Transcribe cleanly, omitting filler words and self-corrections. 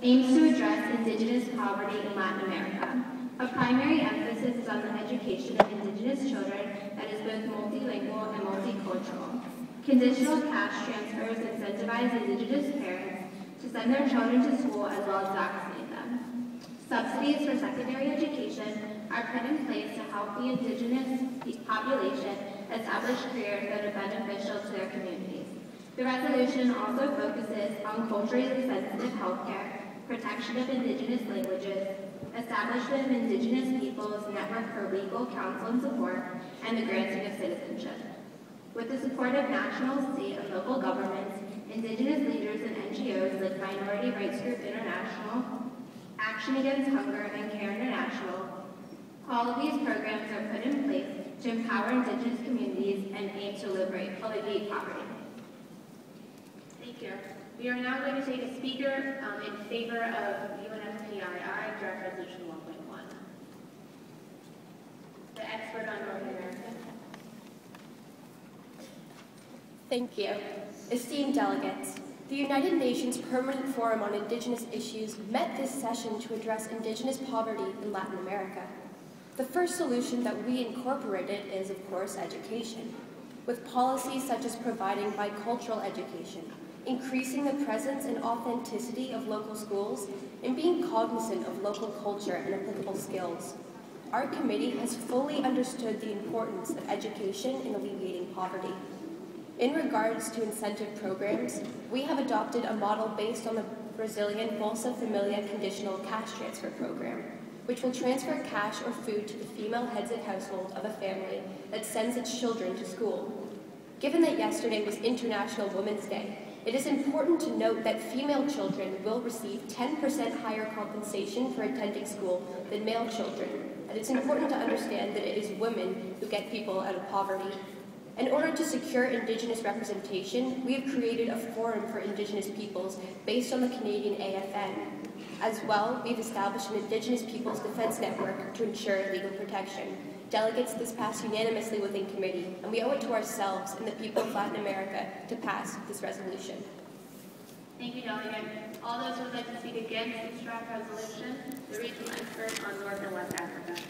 aims to address Indigenous poverty in Latin America. A primary emphasis is on the education of Indigenous children that is both multilingual and multicultural. Conditional cash transfers incentivize Indigenous parents to send their children to school as well as vaccinate them. Subsidies for secondary education are put in place to help the Indigenous population establish careers that are beneficial to their communities. The resolution also focuses on culturally sensitive healthcare, protection of Indigenous languages, establishment of Indigenous peoples network for legal counsel and support, and the granting of citizenship. With the support of national, state, and local governments, Indigenous leaders and NGOs like Minority Rights Group International, Action Against Hunger, and CARE International, all of these programs are put in place to empower Indigenous communities and aim to alleviate poverty. Thank you. We are now going to take a speaker in favor of UNFPII Draft Resolution 1.1. The expert on North America. Thank you. Esteemed delegates, the United Nations Permanent Forum on Indigenous Issues met this session to address Indigenous poverty in Latin America. The first solution that we incorporated is, of course, education, with policies such as providing bicultural education, increasing the presence and authenticity of local schools, and being cognizant of local culture and applicable skills. Our committee has fully understood the importance of education in alleviating poverty. In regards to incentive programs, we have adopted a model based on the Brazilian Bolsa Familia conditional cash transfer program, which will transfer cash or food to the female heads of household of a family that sends its children to school. Given that yesterday was International Women's Day, it is important to note that female children will receive 10% higher compensation for attending school than male children, and it's important to understand that it is women who get people out of poverty. In order to secure Indigenous representation, we have created a forum for Indigenous peoples based on the Canadian AFN. As well, we've established an Indigenous Peoples Defence Network to ensure legal protection. Delegates, this passed unanimously within committee, and we owe it to ourselves and the people of Latin America to pass this resolution. Thank you, Delegate. All those who would like to speak against this draft resolution, the regional expert on North and West Africa.